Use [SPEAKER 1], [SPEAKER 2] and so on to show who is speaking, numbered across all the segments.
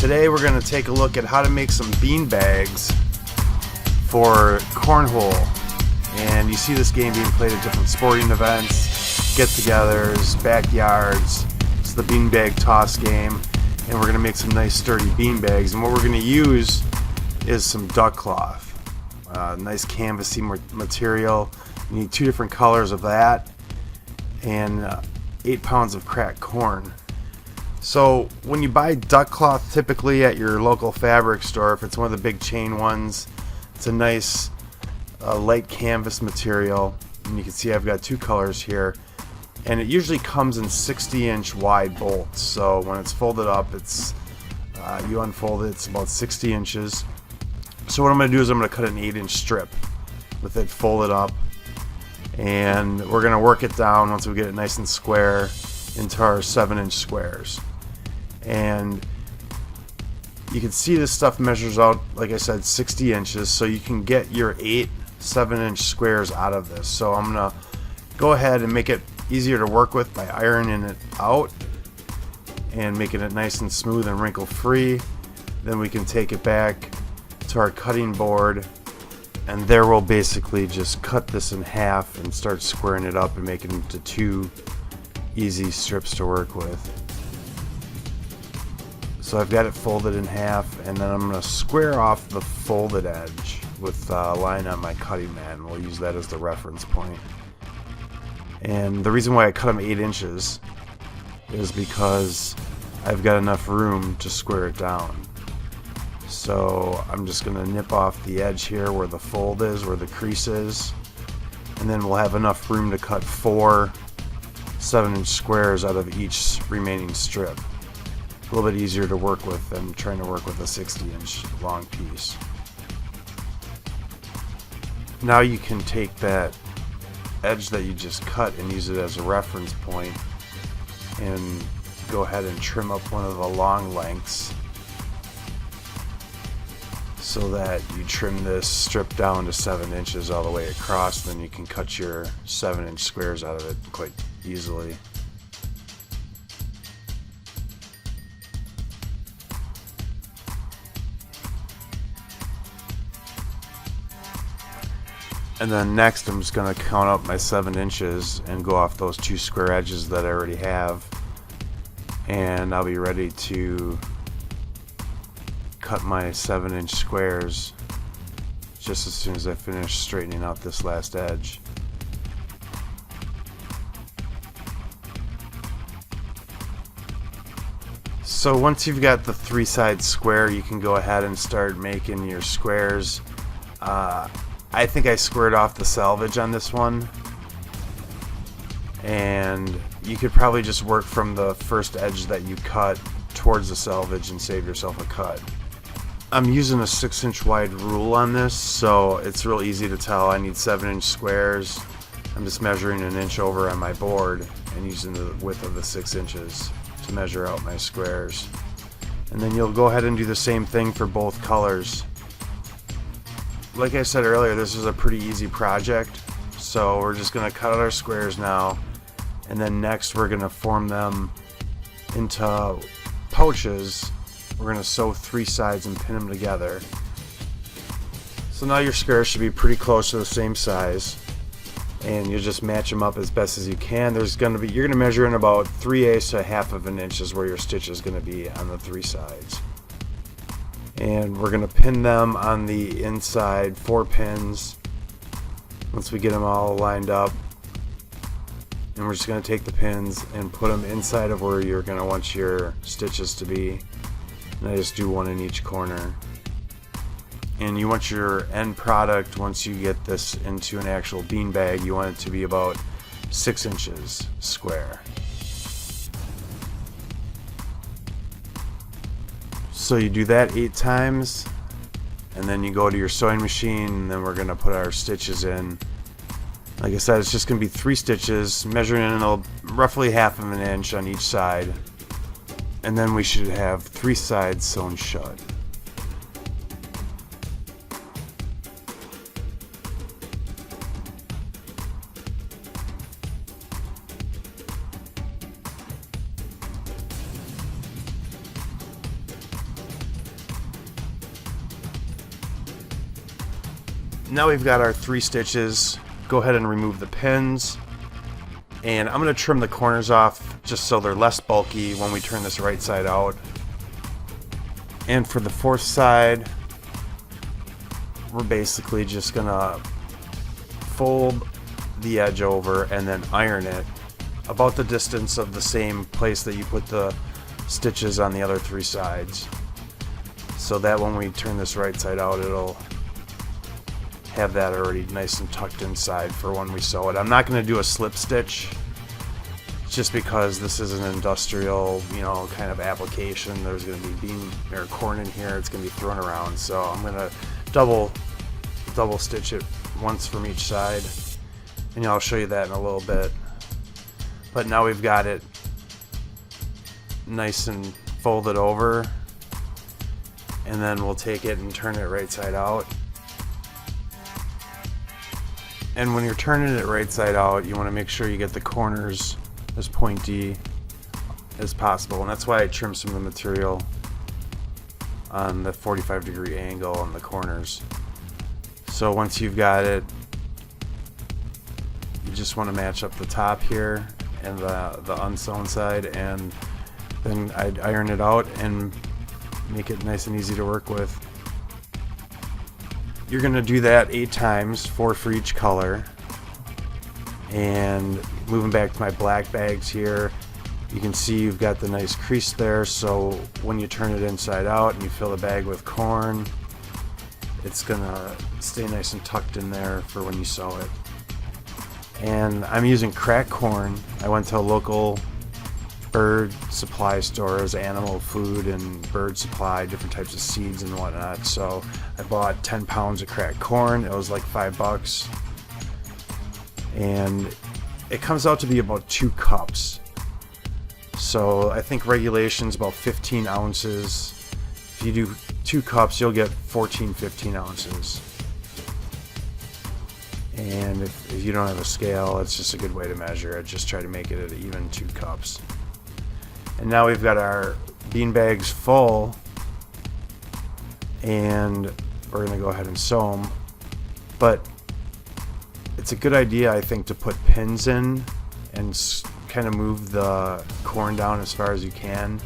[SPEAKER 1] Today we're going to take a look at how to make some bean bags for cornhole. And you see this game being played at different sporting events, get-togethers, backyards. It's the beanbag toss game, and we're going to make some nice sturdy bean bags. And what we're going to use is some duck cloth, nice canvasy material. You need 2 different colors of that, and 8 pounds of cracked corn. So when you buy duck cloth typically at your local fabric store, if it's one of the big chain ones, it's a nice light canvas material, and you can see I've got 2 colors here, and it usually comes in 60-inch wide bolts. So when it's folded up, it's you unfold it, it's about 60 inches. So what I'm going to do is I'm going to cut an 8-inch strip with it folded up, and we're going to work it down once we get it nice and square into our 7-inch squares. And you can see this stuff measures out, like I said, 60 inches, so you can get your 8 7-inch squares out of this. So I'm gonna go ahead and make it easier to work with by ironing it out and making it nice and smooth and wrinkle free. Then we can take it back to our cutting board, and there we'll basically just cut this in half and start squaring it up and making it into 2 easy strips to work with. So I've got it folded in half, and then I'm going to square off the folded edge with a line on my cutting mat, and we'll use that as the reference point. And the reason why I cut them 8 inches is because I've got enough room to square it down. So I'm just going to nip off the edge here where the fold is, where the crease is, and then we'll have enough room to cut 4 7-inch squares out of each remaining strip. A little bit easier to work with than trying to work with a 60-inch long piece. Now you can take that edge that you just cut and use it as a reference point and go ahead and trim up one of the long lengths so that you trim this strip down to 7 inches all the way across. Then you can cut your 7-inch squares out of it quite easily. And then next I'm just going to count up my 7 inches and go off those 2 square edges that I already have, and I'll be ready to cut my 7-inch squares just as soon as I finish straightening out this last edge. So once you've got the 3-side square, you can go ahead and start making your squares. I think I squared off the selvage on this one, and you could probably just work from the first edge that you cut towards the selvage and save yourself a cut. I'm using a 6-inch wide rule on this, so it's real easy to tell I need 7-inch squares. I'm just measuring 1 inch over on my board and using the width of the 6 inches to measure out my squares. And then you'll go ahead and do the same thing for both colors. Like I said earlier, this is a pretty easy project, so we're just going to cut out our squares now, and then next we're going to form them into pouches. We're going to sew 3 sides and pin them together. So now your squares should be pretty close to the same size, and you just match them up as best as you can. You're going to measure in about 3/8 to 1/2 inch is where your stitch is going to be on the 3 sides. And we're going to pin them on the inside, 4 pins, once we get them all lined up. And we're just going to take the pins and put them inside of where you're going to want your stitches to be. And I just do 1 in each corner. And you want your end product, once you get this into an actual bean bag, you want it to be about 6 inches square. So you do that 8 times, and then you go to your sewing machine, and then we're going to put our stitches in. Like I said, it's just going to be 3 stitches, measuring in roughly 1/2 inch on each side, and then we should have 3 sides sewn shut. Now we've got our 3 stitches. Go ahead and remove the pins. And I'm going to trim the corners off just so they're less bulky when we turn this right side out. And for the 4th side, we're basically just going to fold the edge over and then iron it about the distance of the same place that you put the stitches on the other 3 sides. So that when we turn this right side out, it'll have that already nice and tucked inside for when we sew it. I'm not going to do a slip stitch just because this is an industrial, kind of application. There's going to be bean or corn in here. It's going to be thrown around. So I'm going to double stitch it once from each side, and I'll show you that in a little bit. But now we've got it nice and folded over, and then we'll take it and turn it right side out. And when you're turning it right side out, you want to make sure you get the corners as pointy as possible, and that's why I trimmed some of the material on the 45-degree angle on the corners. So once you've got it, you just want to match up the top here and the unsewn side, and then I'd iron it out and make it nice and easy to work with. You're going to do that 8 times, 4 for each color. And moving back to my black bags here, you can see you've got the nice crease there, so when you turn it inside out and you fill the bag with corn, it's going to stay nice and tucked in there for when you sew it. And I'm using cracked corn. I went to a local bird supply stores, animal food and bird supply, different types of seeds and whatnot. So I bought 10 pounds of cracked corn. It was like $5, and it comes out to be about 2 cups. So I think regulation's about 15 ounces. If you do 2 cups, you'll get 15 ounces. And if you don't have a scale, it's just a good way to measure it. Just try to make it at even 2 cups. And now we've got our bean bags full, and we're going to go ahead and sew them. But it's a good idea, I think, to put pins in and kind of move the corn down as far as you can,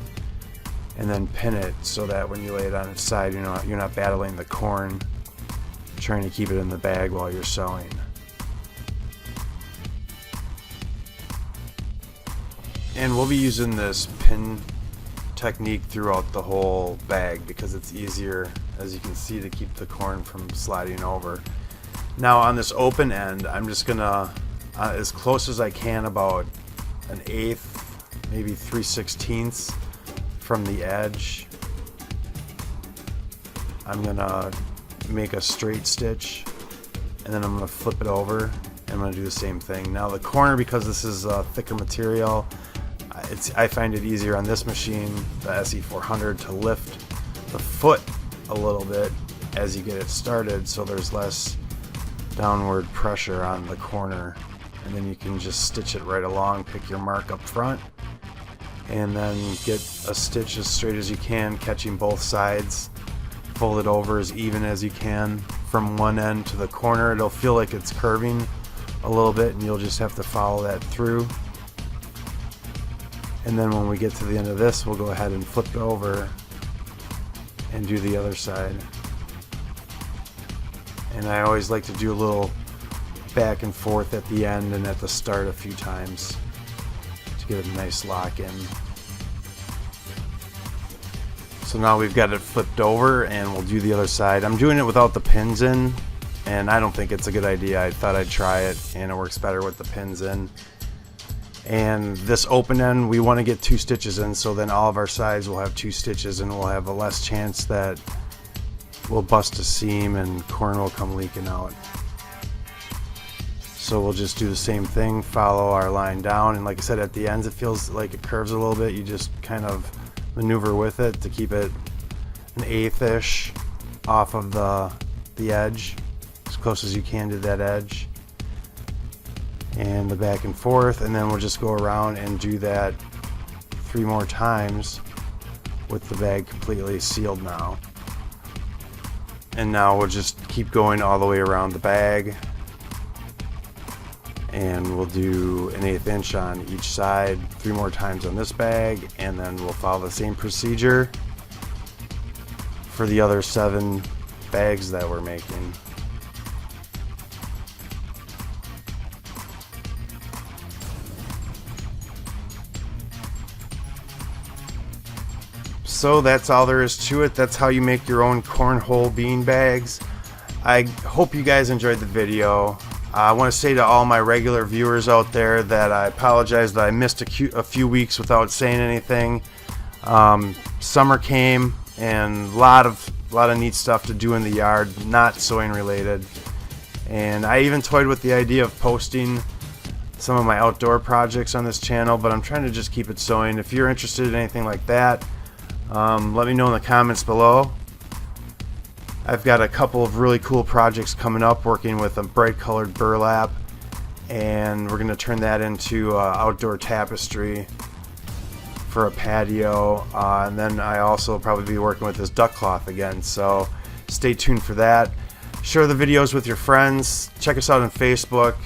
[SPEAKER 1] and then pin it so that when you lay it on its side, you're not battling the corn, trying to keep it in the bag while you're sewing. And we'll be using this pin technique throughout the whole bag because it's easier, as you can see, to keep the corn from sliding over. Now on this open end, I'm just gonna, as close as I can, about 1/8, maybe 3/16 from the edge, I'm gonna make a straight stitch, and then I'm gonna flip it over, and I'm gonna do the same thing. Now the corner, because this is a thicker material, I find it easier on this machine, the SE400, to lift the foot a little bit as you get it started, so there's less downward pressure on the corner, and then you can just stitch it right along, pick your mark up front, and then get a stitch as straight as you can, catching both sides. Fold it over as even as you can from one end to the corner. It'll feel like it's curving a little bit, and you'll just have to follow that through. And then when we get to the end of this, we'll go ahead and flip it over and do the other side. And I always like to do a little back and forth at the end and at the start a few times to get a nice lock in. So now we've got it flipped over, and we'll do the other side. I'm doing it without the pins in, and I don't think it's a good idea. I thought I'd try it, and it works better with the pins in. And this open end, we want to get 2 stitches in, so then all of our sides will have 2 stitches, and we'll have a less chance that we'll bust a seam and corn will come leaking out. So we'll just do the same thing, follow our line down, and like I said, at the ends it feels like it curves a little bit. You just kind of maneuver with it to keep it 1/8-ish off of the edge, as close as you can to that edge, and the back and forth, and then we'll just go around and do that 3 more times with the bag completely sealed now. And now we'll just keep going all the way around the bag, and we'll do an 1/8 inch on each side 3 more times on this bag, and then we'll follow the same procedure for the other 7 bags that we're making. So that's all there is to it. That's how you make your own cornhole bean bags. I hope you guys enjoyed the video. I want to say to all my regular viewers out there that I apologize that I missed a few weeks without saying anything. Summer came and a lot of neat stuff to do in the yard, not sewing related. And I even toyed with the idea of posting some of my outdoor projects on this channel, but I'm trying to just keep it sewing. If you're interested in anything like that, let me know in the comments below. I've got a couple of really cool projects coming up, working with a bright colored burlap, and we're going to turn that into outdoor tapestry for a patio, and then I also will probably be working with this duck cloth again, so stay tuned for that. Share the videos with your friends. Check us out on Facebook.